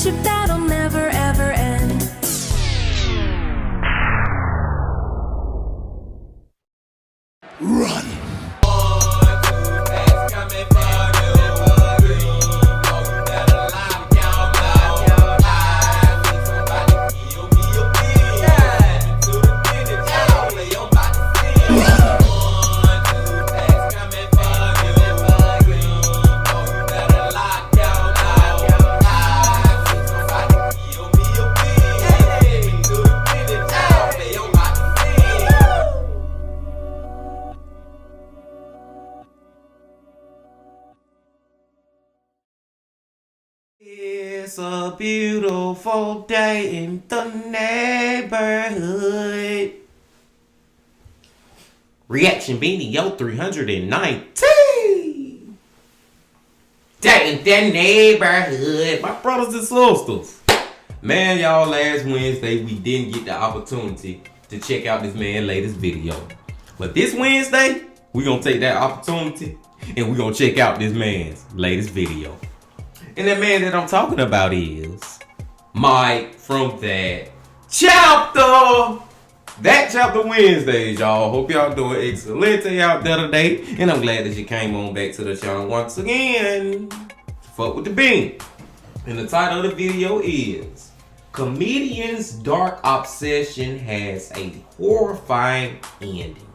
friendship that'll never ever end. Run! It's a beautiful day in the neighborhood. Reaction Beanie, yo, 319. Day in the neighborhood. My brothers and sisters. Man, y'all, last Wednesday we didn't get the opportunity to check out this man's latest video. But this Wednesday, we're going to take that opportunity and we're going to check out this man's latest video. And that man that I'm talking about is Mike from That Chapter. That Chapter Wednesdays, y'all. Hope y'all doing excellent out there today. And I'm glad that you came on back to the channel once again. Fuck with the bean. And the title of the video is Comedian's Dark Obsession Has a Horrifying Ending.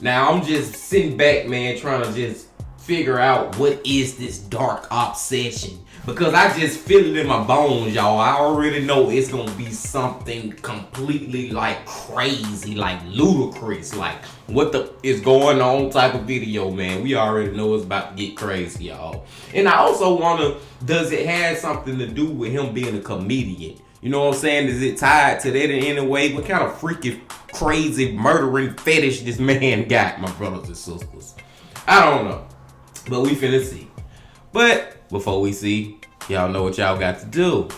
Now, I'm just sitting back, man, trying to just figure out what is this dark obsession, because I just feel it in my bones, y'all. I already know it's gonna be something completely like crazy, like ludicrous, like what the is going on type of video, man. We already know it's about to get crazy, y'all. And I also wonder, does it have something to do with him being a comedian? You know what I'm saying? Is it tied to that in any way? What kind of freaky, crazy, murdering fetish this man got, my brothers and sisters? I don't know. But we finna see. But before we see, y'all know what y'all got to do.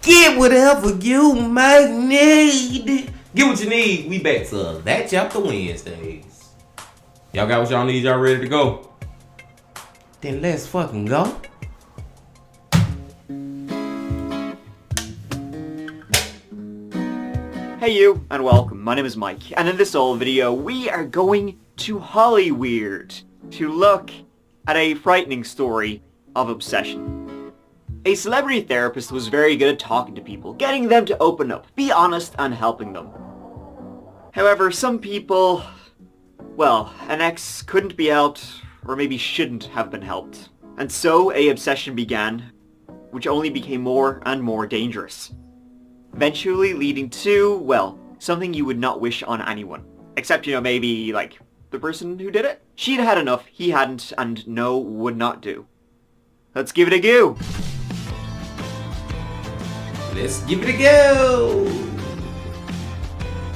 Get whatever you might need. Get what you need. We back to That Chapter Wednesdays. Y'all got what y'all need? Y'all ready to go? Then let's fucking go. Hey you, and welcome. My name is Mike, and in this old video, we are going to Hollyweird to look at a frightening story of obsession. A celebrity therapist was very good at talking to people, getting them to open up, be honest, and helping them. However, some people, well, an ex couldn't be helped, or maybe shouldn't have been helped. And so a obsession began, which only became more and more dangerous. Eventually leading to, well, something you would not wish on anyone. Except, you know, maybe, like, the person who did it? She'd had enough, he hadn't, and no would not do. Let's give it a go! Let's give it a go!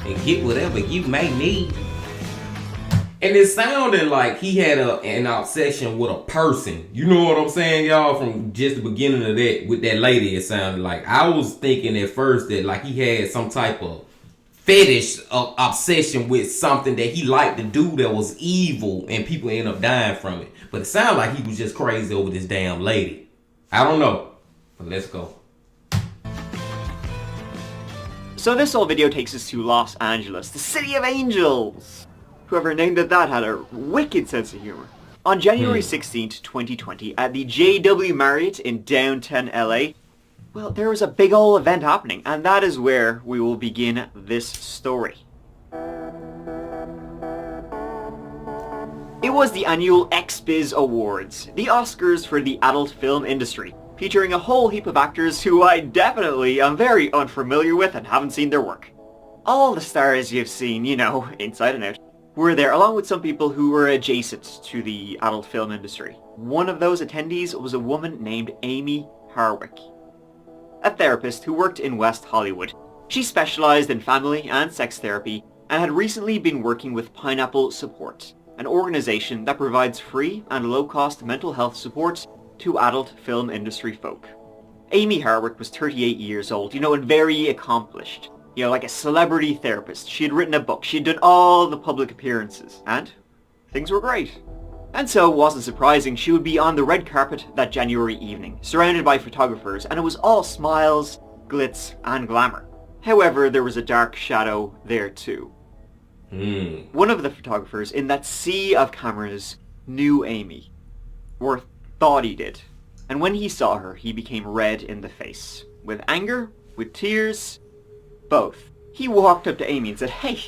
And get whatever you may need. And it sounded like he had an obsession with a person. You know what I'm saying, y'all? From just the beginning of that, with that lady, it sounded like. I was thinking at first that like he had some type of fetish obsession with something that he liked to do that was evil and people end up dying from it. But it sounded like he was just crazy over this damn lady. I don't know. But let's go. So this whole video takes us to Los Angeles, the city of angels. Whoever named it that had a wicked sense of humor. On January 16th, 2020, at the JW Marriott in downtown LA, well, there was a big ol' event happening, and that is where we will begin this story. It was the annual XBiz Awards, the Oscars for the adult film industry, featuring a whole heap of actors who I definitely am very unfamiliar with and haven't seen their work. All the stars you've seen, you know, inside and out, were there, along with some people who were adjacent to the adult film industry. One of those attendees was a woman named Amy Harwick, a therapist who worked in West Hollywood. She specialized in family and sex therapy and had recently been working with Pineapple Support, an organization that provides free and low-cost mental health support to adult film industry folk. Amy Harwick was 38 years old, you know, and very accomplished. You know, like a celebrity therapist. She had written a book, she had done all the public appearances, and things were great. And so it wasn't surprising she would be on the red carpet that January evening, surrounded by photographers, and it was all smiles, glitz, and glamour. However, there was a dark shadow there too. One of the photographers in that sea of cameras knew Amy, or thought he did. And when he saw her, he became red in the face. With anger, with tears, both. He walked up to Amy and said, "Hey,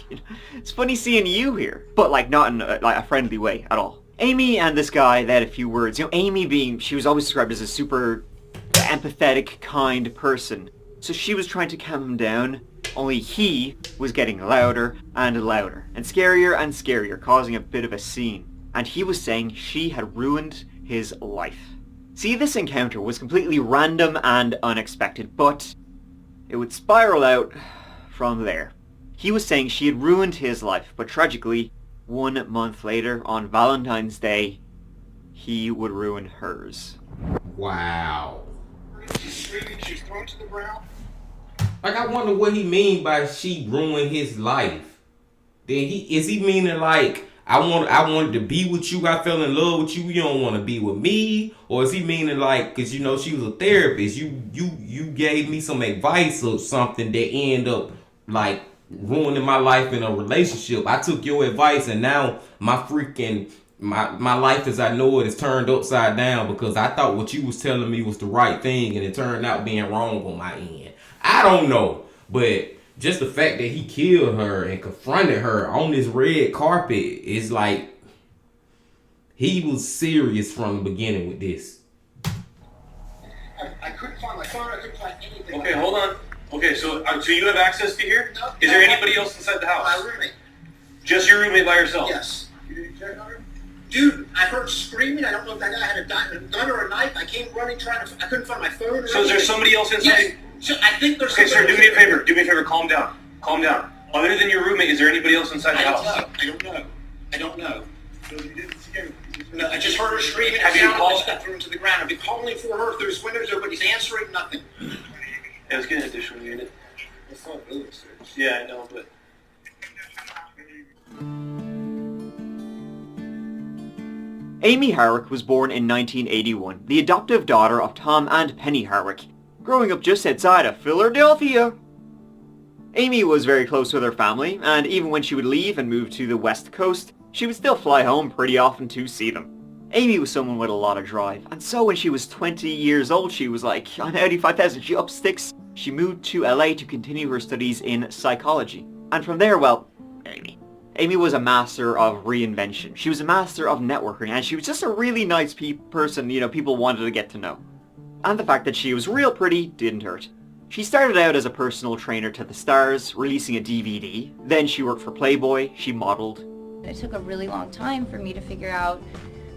it's funny seeing you here." But like not in a friendly way at all. Amy and this guy, they had a few words. You know, Amy she was always described as a super empathetic, kind person. So she was trying to calm him down, only he was getting louder and louder, and scarier, causing a bit of a scene. And he was saying she had ruined his life. See, this encounter was completely random and unexpected, but it would spiral out from there. He was saying she had ruined his life, but tragically, 1 month later, on Valentine's Day, he would ruin hers. Wow. She's screaming, she's thrown to the ground. Like, I wonder what he mean by she ruined his life. Then is he meaning like, I wanted to be with you, I fell in love with you, you don't want to be with me? Or is he meaning like, cause you know she was a therapist, you gave me some advice or something that ended up like ruining my life in a relationship. I took your advice and now my life as I know it is turned upside down because I thought what you was telling me was the right thing and it turned out being wrong on my end. I don't know, but just the fact that he killed her and confronted her on this red carpet is like, he was serious from the beginning with this. I couldn't find my phone, I couldn't find anything. Okay, hold on. Okay, so you have access to here? No, Is there anybody else inside the house? My roommate. Just your roommate by yourself? Yes. You didn't check on her? Dude, I heard screaming. I don't know if that guy had a gun or a knife. I came running, I couldn't find my phone. So is there somebody else inside? Yes. So I think there's Okay, sir, somebody. do me a favor. Do me a favor. Calm down. Calm down. Other than your roommate, is there anybody else inside the house? I don't know. So you didn't see him? No, I just heard her screaming. Have you called? I got thrown to the ground. I've been calling for her. There's windows open. He's answering nothing. Yeah, let's get an additional unit. It's not really serious. Yeah, I know, but... Amy Harwick was born in 1981, the adoptive daughter of Tom and Penny Harwick, growing up just outside of Philadelphia. Amy was very close with her family, and even when she would leave and move to the West Coast, she would still fly home pretty often to see them. Amy was someone with a lot of drive, and so when she was 20 years old, she was like, on Audi 5000, she up sticks. She moved to LA to continue her studies in psychology. And from there, well, Amy was a master of reinvention. She was a master of networking, and she was just a really nice person, you know, people wanted to get to know. And the fact that she was real pretty didn't hurt. She started out as a personal trainer to the stars, releasing a DVD. Then she worked for Playboy, she modeled. It took a really long time for me to figure out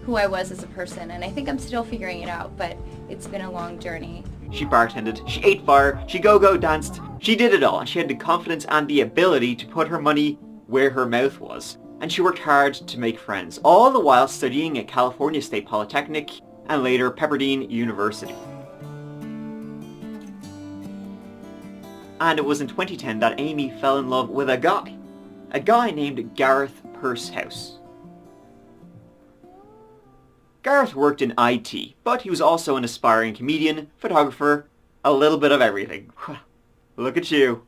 who I was as a person, and I think I'm still figuring it out, but it's been a long journey. She bartended, she ate fire, she go-go danced, she did it all, and she had the confidence and the ability to put her money where her mouth was. And she worked hard to make friends, all the while studying at California State Polytechnic and later Pepperdine University. And it was in 2010 that Amy fell in love with a guy named Gareth Pursehouse. Gareth worked in IT, but he was also an aspiring comedian, photographer, a little bit of everything. Look at you.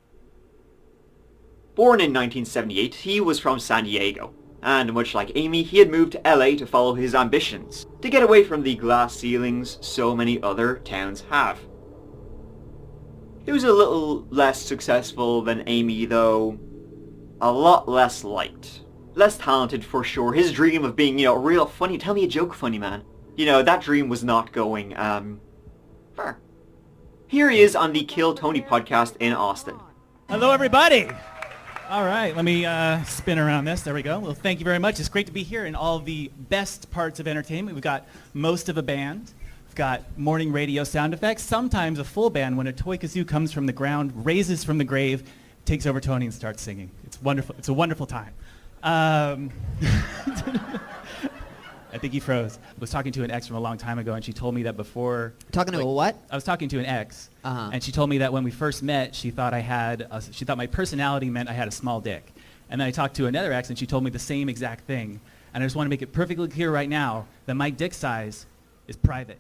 Born in 1978, he was from San Diego, and much like Amy, he had moved to LA to follow his ambitions, to get away from the glass ceilings so many other towns have. He was a little less successful than Amy, though a lot less liked. Less talented for sure. His dream of being, you know, real funny, tell me a joke funny man, you know, that dream was not going, far. Here he is on the Kill Tony podcast in Austin. Hello, everybody. All right, let me spin around this. There we go. Well, thank you very much. It's great to be here in all the best parts of entertainment. We've got most of a band. We've got morning radio sound effects. Sometimes a full band when a toy kazoo comes from the ground, raises from the grave, takes over Tony and starts singing. It's wonderful. It's a wonderful time. I think he froze. I was talking to an ex from a long time ago, and she told me that before... Talking to a what? I was talking to an ex, Uh-huh. and she told me that when we first met, she thought my personality meant I had a small dick. And then I talked to another ex, and she told me the same exact thing. And I just want to make it perfectly clear right now that my dick size is private.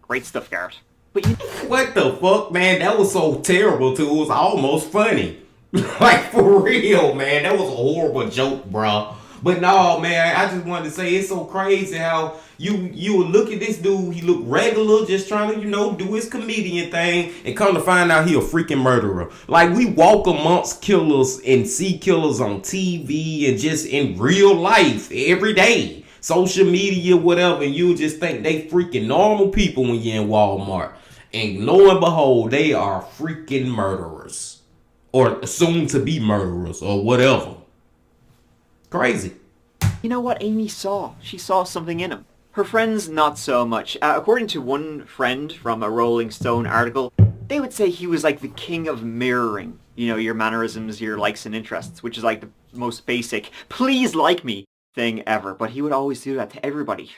Great stuff, Garrett. But you... What the fuck, man? That was so terrible, too. It was almost funny. Like, for real, man. That was a horrible joke, bro. But no, man, I just wanted to say it's so crazy how you would look at this dude, he look regular, just trying to, do his comedian thing, and come to find out he a freaking murderer. Like, we walk amongst killers and see killers on TV and just in real life every day. Social media, whatever, and you just think they freaking normal people when you're in Walmart. And lo and behold, they are freaking murderers. Or soon to be murderers, or whatever. Crazy. You know what Amy saw? She saw something in him. Her friends, not so much. According to one friend from a Rolling Stone article, they would say he was like the king of mirroring. Your mannerisms, your likes and interests, which is like the most basic, please like me thing ever. But he would always do that to everybody.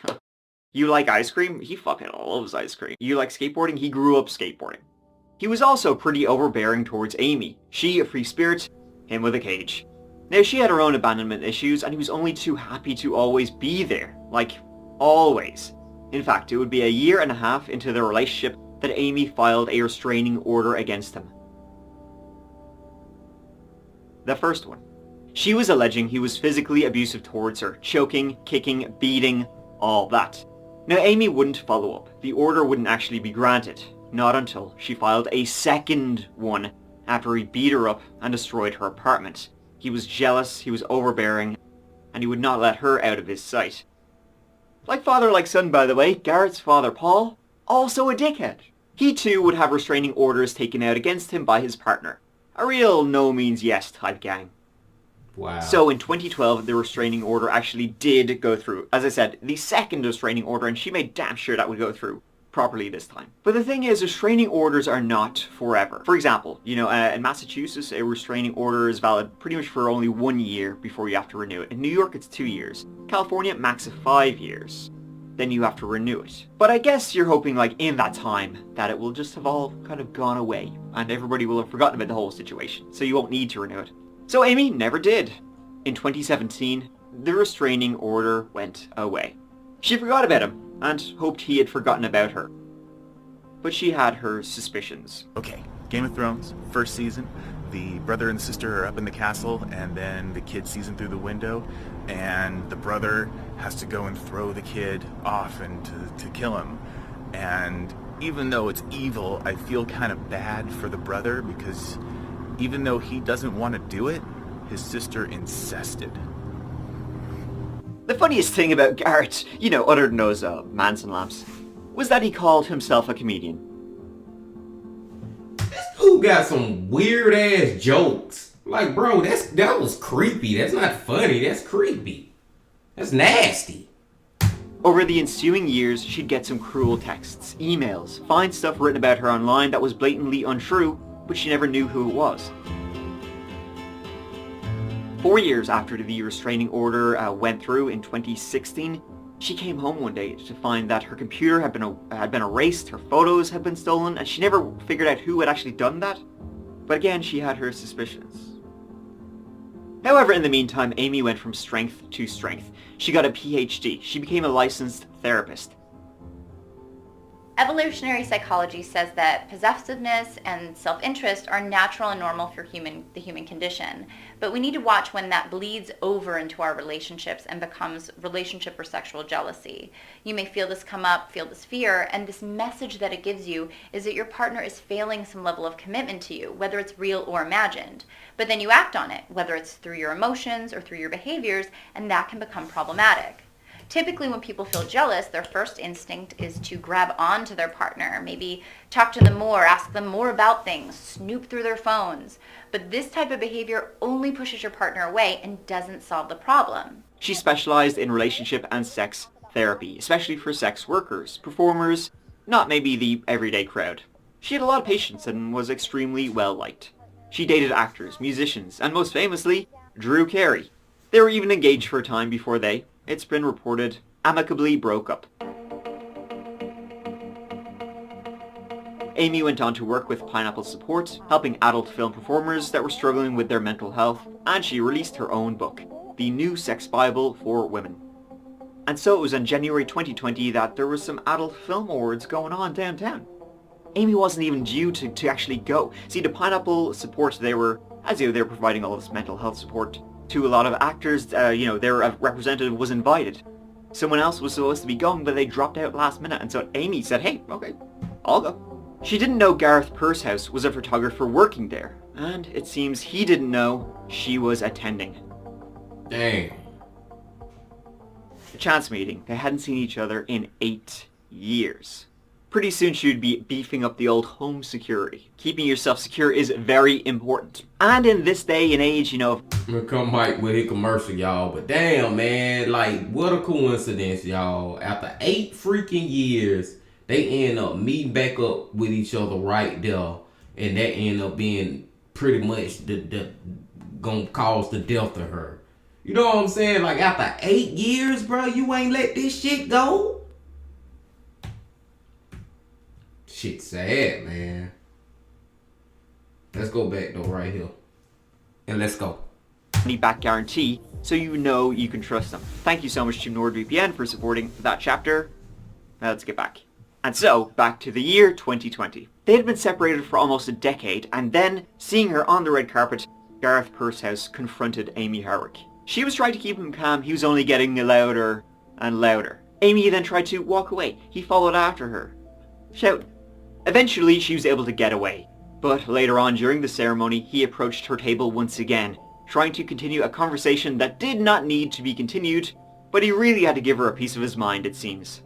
You like ice cream? He fucking loves ice cream. You like skateboarding? He grew up skateboarding. He was also pretty overbearing towards Amy. She, a free spirit, him with a cage. Now, she had her own abandonment issues, and he was only too happy to always be there. Like, always. In fact, it would be a year and a half into their relationship that Amy filed a restraining order against him. The first one. She was alleging he was physically abusive towards her, choking, kicking, beating, all that. Now, Amy wouldn't follow up. The order wouldn't actually be granted. Not until she filed a second one after he beat her up and destroyed her apartment. He was jealous, he was overbearing, and he would not let her out of his sight. Like father, like son, by the way, Garrett's father, Paul, also a dickhead. He too would have restraining orders taken out against him by his partner. A real no means yes type gang. Wow. So in 2012, the restraining order actually did go through. As I said, the second restraining order, and she made damn sure that would go through properly this time. But the thing is, restraining orders are not forever. For example, in Massachusetts, a restraining order is valid pretty much for only 1 year before you have to renew it. In New York, it's 2 years. California, max of 5 years. Then you have to renew it. But I guess you're hoping, like, in that time, that it will just have all kind of gone away, and everybody will have forgotten about the whole situation, so you won't need to renew it. So Amy never did. In 2017, the restraining order went away. She forgot about him, and hoped he had forgotten about her. But she had her suspicions. Okay, Game of Thrones, first season. The brother and sister are up in the castle, and then the kid sees him through the window, and the brother has to go and throw the kid off and to kill him. And even though it's evil, I feel kind of bad for the brother, because even though he doesn't want to do it, his sister insisted. The funniest thing about Garrett, other than those Manson lamps, was that he called himself a comedian. This dude got some weird ass jokes. Like, bro, that was creepy. That's not funny. That's creepy. That's nasty. Over the ensuing years, she'd get some cruel texts, emails, find stuff written about her online that was blatantly untrue, but she never knew who it was. 4 years after the restraining order went through in 2016, she came home one day to find that her computer had been erased, her photos had been stolen, and she never figured out who had actually done that. But again, she had her suspicions. However, in the meantime, Amy went from strength to strength. She got a PhD. She became a licensed therapist. Evolutionary psychology says that possessiveness and self-interest are natural and normal for the human condition. But we need to watch when that bleeds over into our relationships and becomes relationship or sexual jealousy. You may feel this come up, feel this fear, and this message that it gives you is that your partner is failing some level of commitment to you, whether it's real or imagined. But then you act on it, whether it's through your emotions or through your behaviors, and that can become problematic. Typically, when people feel jealous, their first instinct is to grab onto their partner, maybe talk to them more, ask them more about things, snoop through their phones. But this type of behavior only pushes your partner away and doesn't solve the problem. She specialized in relationship and sex therapy, especially for sex workers, performers, not maybe the everyday crowd. She had a lot of patience and was extremely well liked. She dated actors, musicians, and most famously, Drew Carey. They were even engaged for a time before they, it's been reported, amicably broke up. Amy went on to work with Pineapple Support, helping adult film performers that were struggling with their mental health, and she released her own book, The New Sex Bible for Women. And so it was in January 2020 that there was some adult film awards going on downtown. Amy wasn't even due to actually go. See, the Pineapple Support, they were providing all this mental health support to a lot of actors. Their representative was invited. Someone else was supposed to be going, but they dropped out last minute, and so Amy said, hey, okay, I'll go. She didn't know Gareth Pursehouse was a photographer working there, and it seems he didn't know she was attending. Dang. A chance meeting. They hadn't seen each other in 8 years. Pretty soon she would be beefing up the old home security. Keeping yourself secure is very important. And in this day and age, I'm gonna come Mike with a commercial, y'all. But damn, man, like, what a coincidence, y'all. After 8 freaking years, they end up meeting back up with each other right there. And that end up being pretty much gonna cause the death of her. You know what I'm saying? Like, after 8 years, bro, you ain't let this shit go? Shit sad, man. Let's go back though, right here. And let's go. money back guarantee, so you know you can trust them. Thank you so much to NordVPN for supporting that chapter. Now let's get back. And so, back to the year 2020. They had been separated for almost a decade, and then, seeing her on the red carpet, Gareth Pursehouse confronted Amy Harwick. She was trying to keep him calm. He was only getting louder and louder. Amy then tried to walk away. He followed after her, shouting. Eventually, she was able to get away. But later on during the ceremony, he approached her table once again, trying to continue a conversation that did not need to be continued, but he really had to give her a piece of his mind, it seems.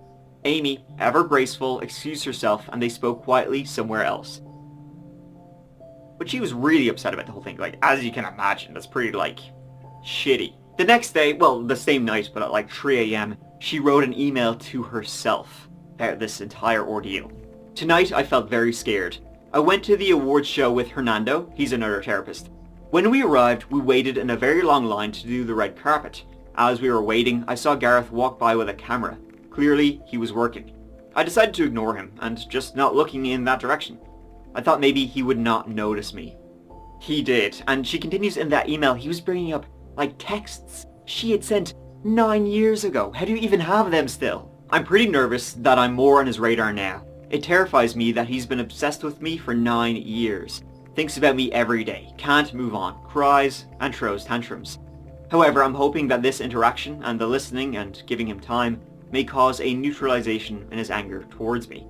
Amy, ever graceful, excused herself, and they spoke quietly somewhere else. But she was really upset about the whole thing. Like, as you can imagine, that's pretty, shitty. The next day, well, the same night, but at 3 a.m., she wrote an email to herself about this entire ordeal. Tonight, I felt very scared. I went to the awards show with Hernando. He's another therapist. When we arrived, we waited in a very long line to do the red carpet. As we were waiting, I saw Gareth walk by with a camera. Clearly, he was working. I decided to ignore him and just not looking in that direction. I thought maybe he would not notice me. He did, and she continues in that email. He was bringing up, texts she had sent 9 years ago. How do you even have them still? I'm pretty nervous that I'm more on his radar now. It terrifies me that he's been obsessed with me for 9 years. Thinks about me every day, can't move on, cries, and throws tantrums. However, I'm hoping that this interaction and the listening and giving him time may cause a neutralization in his anger towards me.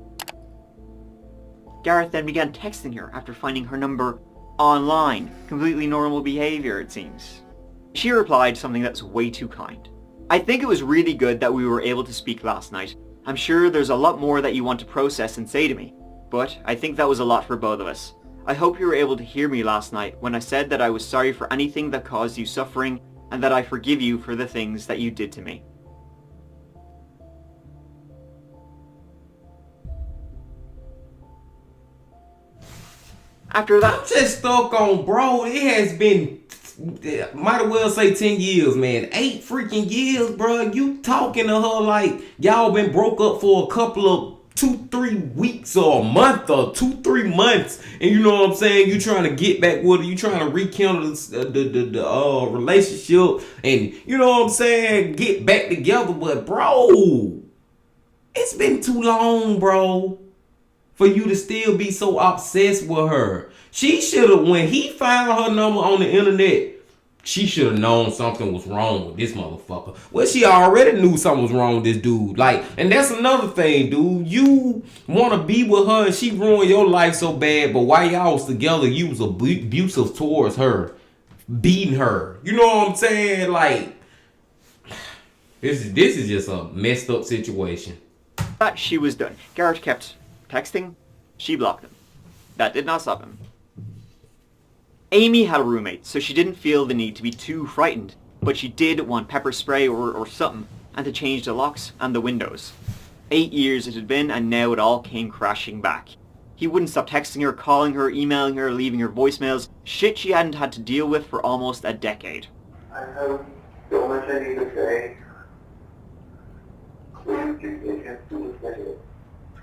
Gareth then began texting her after finding her number online. Completely normal behavior, it seems. She replied something that's way too kind. I think it was really good that we were able to speak last night. I'm sure there's a lot more that you want to process and say to me, but I think that was a lot for both of us. I hope you were able to hear me last night when I said that I was sorry for anything that caused you suffering and that I forgive you for the things that you did to me. After that, I'm just stuck on, bro. It has been, might as well say 10 years, man. 8 freaking years, bro. You talking to her like y'all been broke up for a couple of 2-3 weeks or a month or 2-3 months, and you know what I'm saying? You trying to get back with her. You trying to rekindle the relationship, and you know what I'm saying? Get back together, but bro, it's been too long, bro, for you to still be so obsessed with her. She should have, when he found her number on the internet, she should have known something was wrong with this motherfucker. Well, she already knew something was wrong with this dude. And that's another thing, dude. You want to be with her and she ruined your life so bad, but while y'all was together, you was abusive towards her. Beating her. You know what I'm saying? This is just a messed up situation. that she was done. Garrett kept texting. She blocked him. That did not stop him. Amy had a roommate, so she didn't feel the need to be too frightened, but she did want pepper spray or something, and to change the locks and the windows. 8 years it had been, and now it all came crashing back. He wouldn't stop texting her, calling her, emailing her, leaving her voicemails, shit she hadn't had to deal with for almost a decade. I have so much I need to say. Please give me a chance to look at it.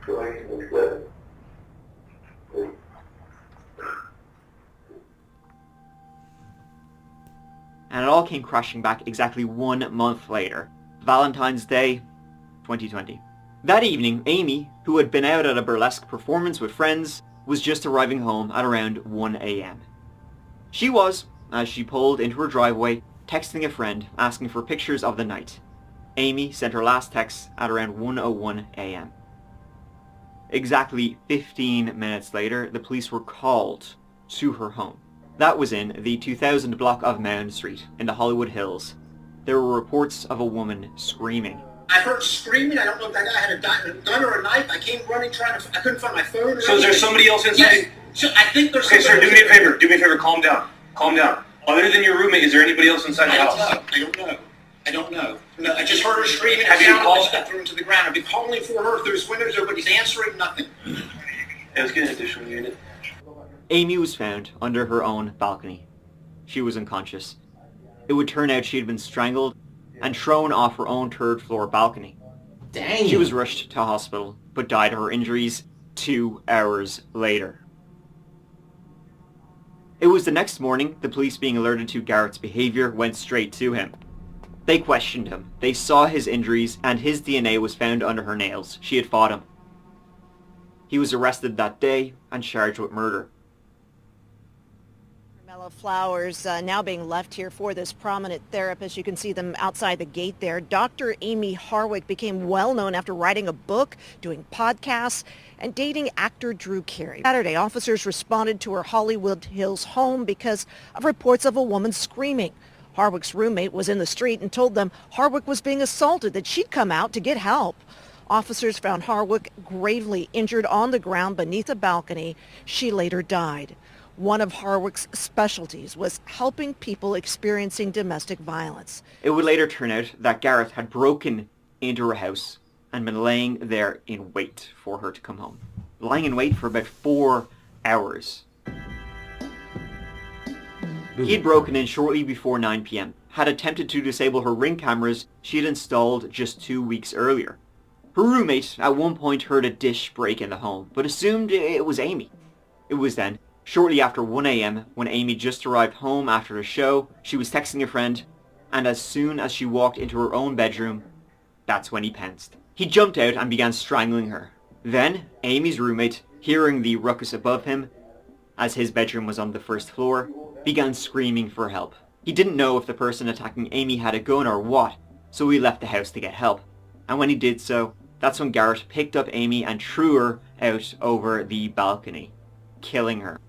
Going to this letter. Please. And it all came crashing back exactly 1 month later, Valentine's Day, 2020. That evening, Amy, who had been out at a burlesque performance with friends, was just arriving home at around 1 a.m. She was, as she pulled into her driveway, texting a friend asking for pictures of the night. Amy sent her last text at around 1:01 a.m. Exactly 15 minutes later, the police were called to her home. That was in the 2000 block of Mound Street in the Hollywood Hills. There were reports of a woman screaming. I heard screaming. I don't know if that guy had a gun or a knife. I came running I couldn't find my phone. So is there somebody else inside? Yes. So I think there's Okay, somebody. sir, do me a favor, calm down. Calm down. Other than your roommate, is there anybody else inside the house? I don't know. No, I just heard her screaming. Have you called? I threw him to the ground. I've been calling for her through his windows, but he's answering nothing. Yeah, let's get an additional unit. Amy was found under her own balcony. She was unconscious. It would turn out she had been strangled and thrown off her own third-floor balcony. Dang. She was rushed to hospital, but died of her injuries 2 hours later. It was the next morning, the police being alerted to Garrett's behavior went straight to him. They questioned him. They saw his injuries, and his DNA was found under her nails. She had fought him. He was arrested that day and charged with murder. Mellow flowers now being left here for this prominent therapist. You can see them outside the gate there. Dr. Amy Harwick became well known after writing a book, doing podcasts, and dating actor Drew Carey. Saturday, officers responded to her Hollywood Hills home because of reports of a woman screaming. Harwick's roommate was in the street and told them Harwick was being assaulted, that she'd come out to get help. Officers found Harwick gravely injured on the ground beneath a balcony. She later died. One of Harwick's specialties was helping people experiencing domestic violence. It would later turn out that Garrett had broken into her house and been laying there in wait for her to come home. Lying in wait for about 4 hours. He had broken in shortly before 9 p.m., had attempted to disable her Ring cameras she had installed just 2 weeks earlier. Her roommate at one point heard a dish break in the home, but assumed it was Amy. It was then, shortly after 1 a.m., when Amy just arrived home after the show, she was texting a friend, and as soon as she walked into her own bedroom, that's when he pounced. He jumped out and began strangling her. Then, Amy's roommate, hearing the ruckus above him, as his bedroom was on the first floor, began screaming for help. He didn't know if the person attacking Amy had a gun or what, so he left the house to get help. And when he did so, that's when Garrett picked up Amy and threw her out over the balcony, killing her.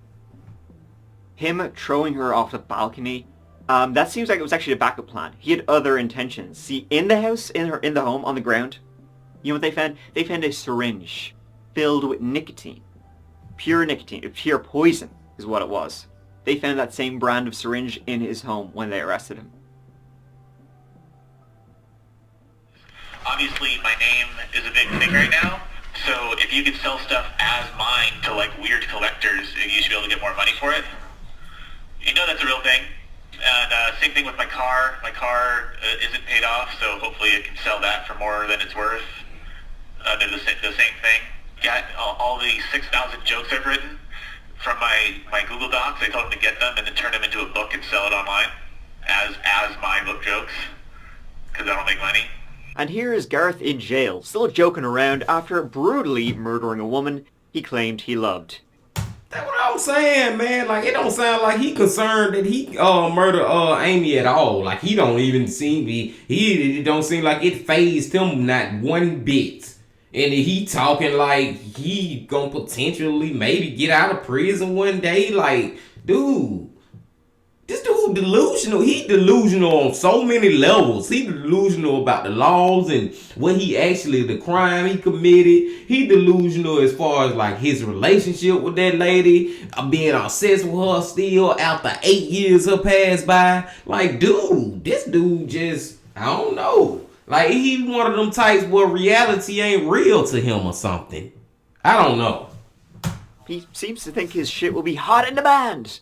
Him throwing her off the balcony, that seems like it was actually a backup plan. He had other intentions. See, in the house, in the home, on the ground, you know what they found? They found a syringe filled with nicotine. Pure poison is what it was. They found that same brand of syringe in his home when they arrested him. Obviously, my name is a big thing right now, so if you could sell stuff as mine to like weird collectors, you should be able to get more money for it. You know that's a real thing. And same thing with my car. My car isn't paid off, so hopefully I can sell that for more than it's worth. They're the same thing. Got all the 6,000 jokes I've written from my Google Docs. I told them to get them and then turn them into a book and sell it online as my book jokes, because I don't make money. And here is Gareth in jail, still joking around after brutally murdering a woman he claimed he loved. That's what I'm saying, man. Like, it don't sound like he concerned that he murdered Amy at all. Like, he don't even seem he don't seem like it fazed him not one bit. And he talking like he gonna potentially maybe get out of prison one day. Like, dude, this dude delusional. He delusional on so many levels. He delusional about the laws and what he actually, the crime he committed. He delusional as far as like his relationship with that lady, being obsessed with her still after 8 years have passed by. Like, dude, this dude just, I don't know. Like, he one of them types where reality ain't real to him or something. I don't know. He seems to think his shit will be hot in demand.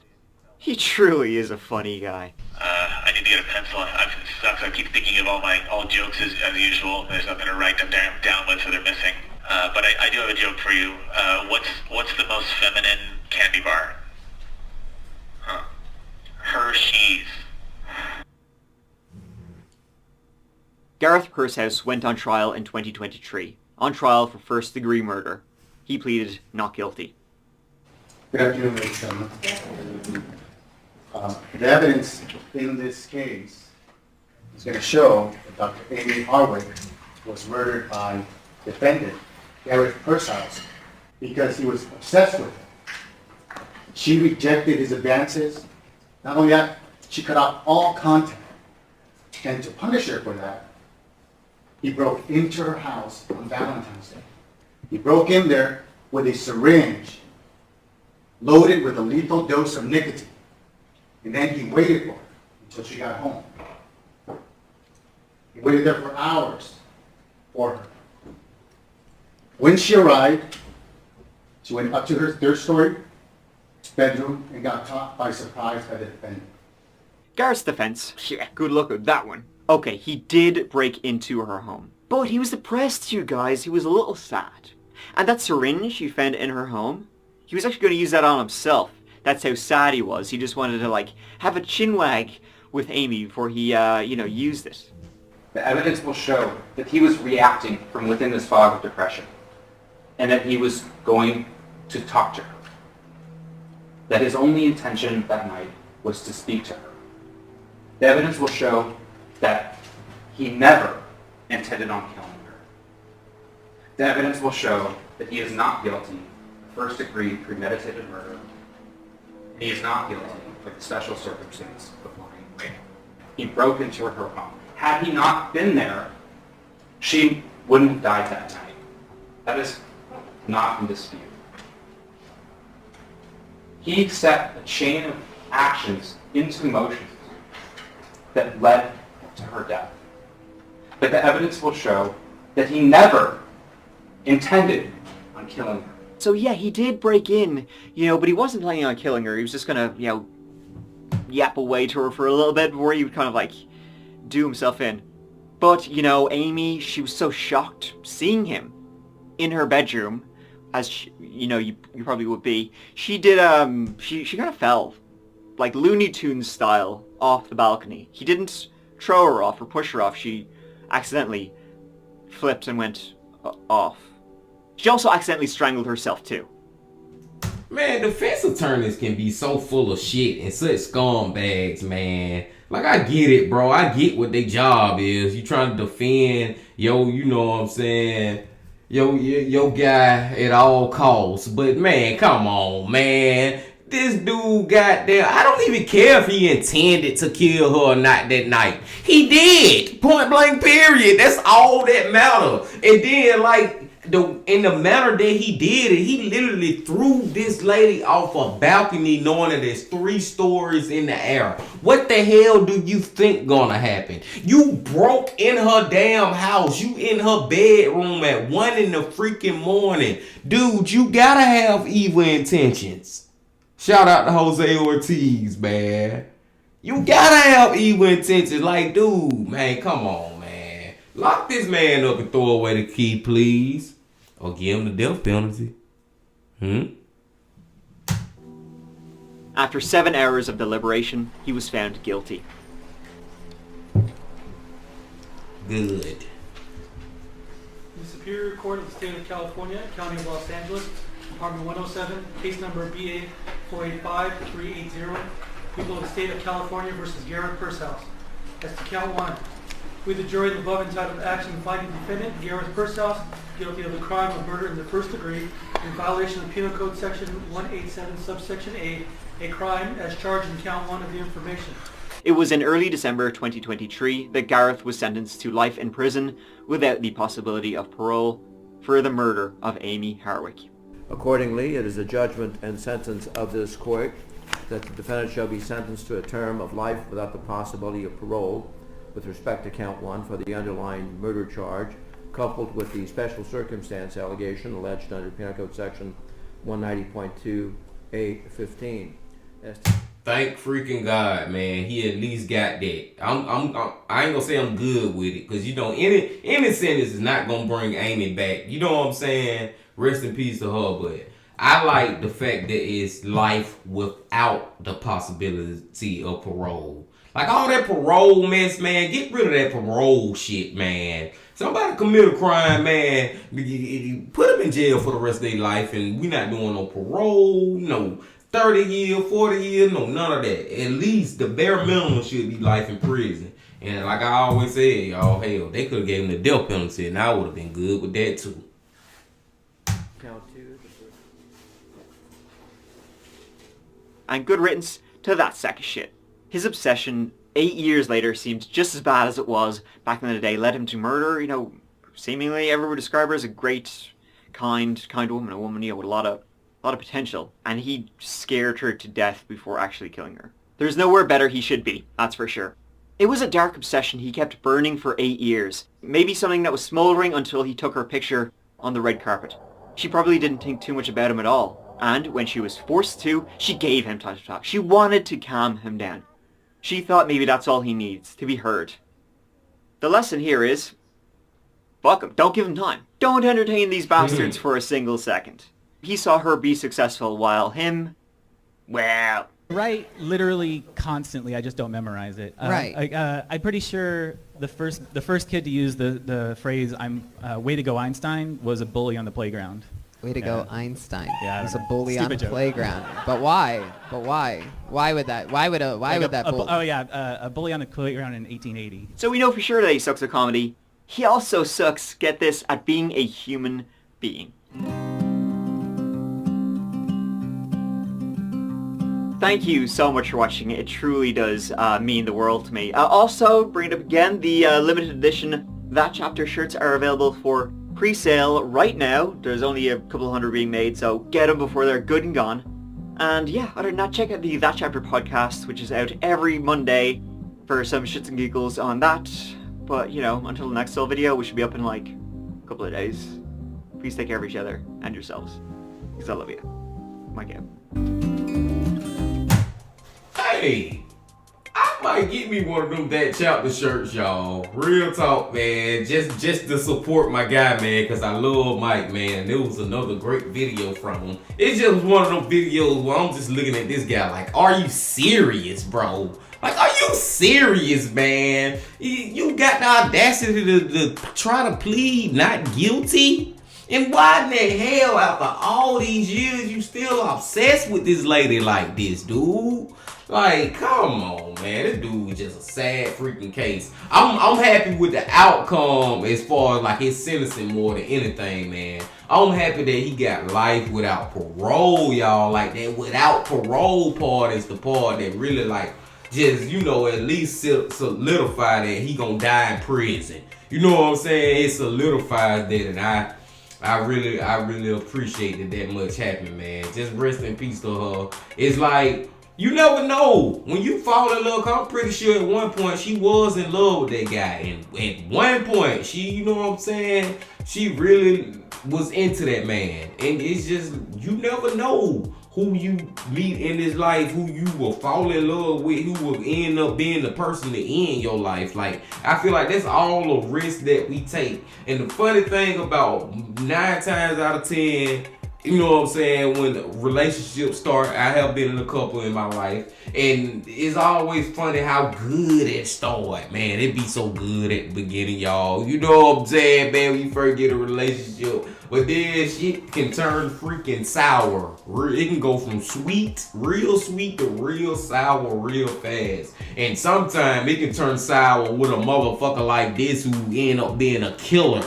He truly is a funny guy. I need to get a pencil. I keep thinking of all jokes as usual. There's nothing to write them down with, so they're missing. But I do have a joke for you. What's the most feminine candy bar? Huh. Hershey's. Gareth Pursehouse went on trial in 2023, on trial for first-degree murder. He pleaded not guilty. Good afternoon, ladies and gentlemen. The evidence in this case is going to show that Dr. Amy Harwick was murdered by defendant Gareth Pursehouse because he was obsessed with her. She rejected his advances. Not only that, she cut off all contact. And to punish her for that, he broke into her house on Valentine's Day. He broke in there with a syringe loaded with a lethal dose of nicotine. And then he waited for her until she got home. He waited there for hours for her. When she arrived, she went up to her third-story bedroom and got caught by surprise by the defendant. Gareth's defense, yeah, good luck with that one. Okay, he did break into her home. But he was depressed, you guys. He was a little sad. And that syringe you found in her home, he was actually going to use that on himself. That's how sad he was. He just wanted to, like, have a chinwag with Amy before he, used it. The evidence will show that he was reacting from within this fog of depression, and that he was going to talk to her. That his only intention that night was to speak to her. The evidence will show that he never intended on killing her. The evidence will show that he is not guilty of first-degree premeditated murder. And he is not guilty of the special circumstance of lying in wait. He broke into her home. Had he not been there, she wouldn't have died that night. That is not in dispute. He set a chain of actions into motion that led to her death. But the evidence will show that he never intended on killing her. So yeah, he did break in, but he wasn't planning on killing her. He was just gonna, yap away to her for a little bit before he would kind of like do himself in. But, Amy, she was so shocked seeing him in her bedroom, as she, you probably would be. She did, she kind of fell, like Looney Tunes style, off the balcony. He didn't throw her off or push her off. She accidentally flipped and went off. She also accidentally strangled herself too. Man, defense attorneys can be so full of shit and such scumbags, man. Like, I get it, bro. I get what their job is. You trying to defend, you know what I'm saying, your guy at all costs. But, man, come on, man. This dude got there. I don't even care if he intended to kill her or not that night. He did. Point blank, period. That's all that matters. And then, like, in the manner that he did it, he literally threw this lady off a balcony knowing that there's 3 stories in the air. What the hell do you think gonna happen? You broke in her damn house. You in her bedroom at 1 in the freaking morning. Dude, you gotta have evil intentions. Shout out to Jose Ortiz, man. You gotta have evil intentions. Like, dude, man, come on, man. Lock this man up and throw away the key, please. Or give him the death penalty. After 7 hours of deliberation, he was found guilty. Good. The Superior Court of the State of California, County of Los Angeles, Department 107, case number BA 485-380, People of the State of California versus Gareth Pursehouse. As to count 1, we the jury the above entitled action finding defendant Gareth Pursehouse guilty of the crime of murder in the first degree in violation of Penal Code Section 187 subsection a crime as charged in count 1 of the information. It was in early December 2023 that Gareth was sentenced to life in prison without the possibility of parole for the murder of Amy Harwick. Accordingly, it is the judgment and sentence of this court that the defendant shall be sentenced to a term of life without the possibility of parole with respect to count 1 for the underlying murder charge, coupled with the special circumstance allegation alleged under Penal Code Section 190.2A15. Thank freaking God, man. He at least got that. I ain't gonna say I'm good with it, cause you know any sentence is not gonna bring Amy back. You know what I'm saying? Rest in peace to her, but I like the fact that it's life without the possibility of parole. Like all that parole mess, man. Get rid of that parole shit, man. Somebody commit a crime, man. Put them in jail for the rest of their life, and we not doing no parole, no 30 years, 40 years, no, none of that. At least the bare minimum should be life in prison. And like I always say, y'all, hell, they could have gave him the death penalty, and I would have been good with that too. And good riddance to that sack of shit. His obsession 8 years later seemed just as bad as it was back in the day. Led him to murder, you know, seemingly everyone would describe her as a great, kind woman, a woman, you know, with a lot of potential. And he scared her to death before actually killing her. There's nowhere better he should be, that's for sure. It was a dark obsession he kept burning for 8 years. Maybe something that was smoldering until he took her picture on the red carpet. She probably didn't think too much about him at all. And when she was forced to, she gave him time to talk. She wanted to calm him down. She thought maybe that's all he needs, to be heard. The lesson here is, fuck him, don't give him time. Don't entertain these bastards for a single second. He saw her be successful while him, well... Right, literally constantly. I just don't memorize it. Right. I'm pretty sure the first kid to use the phrase "I'm way to go Einstein" was a bully on the playground. Way to go Einstein. Yeah, He's a bully on the joke. playground. But why? Why would that? Why would that bully? A bully on the playground in 1880. So we know for sure that he sucks at comedy. He also sucks, get this, at being a human being. Thank you so much for watching. It truly does mean the world to me. Also, bring it up again, the limited edition That Chapter shirts are available for pre-sale right now. There's only a couple hundred being made, so get them before they're good and gone. And yeah, other than that, check out the That Chapter podcast, which is out every Monday for some shits and giggles on that. But, you know, until the next full video, we should be up in like a couple of days. Please take care of each other and yourselves, because I love you. Mike out. Hey, I might get me one of them That Chapter shirts, y'all. Real talk, man. Just to support my guy, man, because I love Mike, man. There was another great video from him. It's just one of those videos where I'm just looking at this guy like, are you serious, bro? Like, are you serious, man? You got the audacity to try to plead not guilty? And why in the hell, after all these years, you still obsessed with this lady like this, dude? Like, come on, man. This dude is just a sad freaking case. I'm happy with the outcome as far as like his sentencing more than anything, man. I'm happy that he got life without parole, y'all. Like, that without parole part is the part that really, like, just, you know, at least solidify that he gonna die in prison. You know what I'm saying? It solidifies that, and I really appreciate that much happened, man. Just rest in peace to her. It's like, you never know. When you fall in love, I'm pretty sure at one point she was in love with that guy. And at one point, she, you know what I'm saying? She really was into that man. And it's just, you never know who you meet in this life, who you will fall in love with, who will end up being the person to end your life. Like, I feel like that's all a risk that we take. And the funny thing about 9 times out of 10, you know what I'm saying, when relationships start, I have been in a couple in my life, and it's always funny how good it start, man. It be so good at the beginning, y'all. You know what I'm saying, man, when you first get a relationship. But then shit can turn freaking sour. It can go from real sweet to real sour real fast. And sometimes it can turn sour with a motherfucker like this who end up being a killer.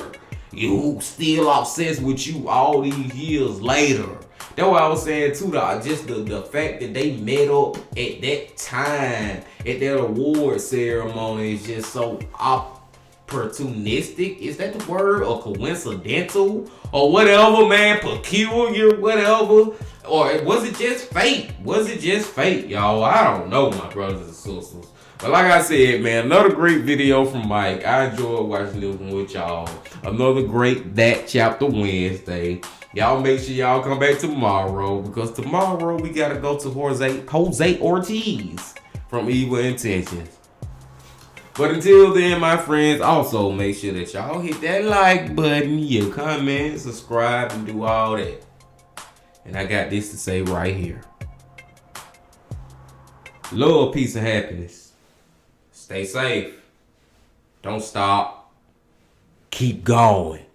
You still obsessed with you all these years later. That's what I was saying too, though. Just the fact that they met up at that time, at that award ceremony, is just so opportunistic. Is that the word? Or coincidental? Or whatever, man. Peculiar, whatever. Or was it just fate? Was it just fate, y'all? I don't know, my brothers and sisters. But like I said, man, another great video from Mike. I enjoyed watching this one with y'all. Another great That Chapter Wednesday. Y'all make sure y'all come back tomorrow, because tomorrow we gotta go to Jose Ortiz from Evil Intentions. But until then, my friends, also make sure that y'all hit that like button, your comment, subscribe, and do all that. And I got this to say right here. Love, peace, and happiness. Stay safe. Don't stop. Keep going.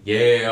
Yeah.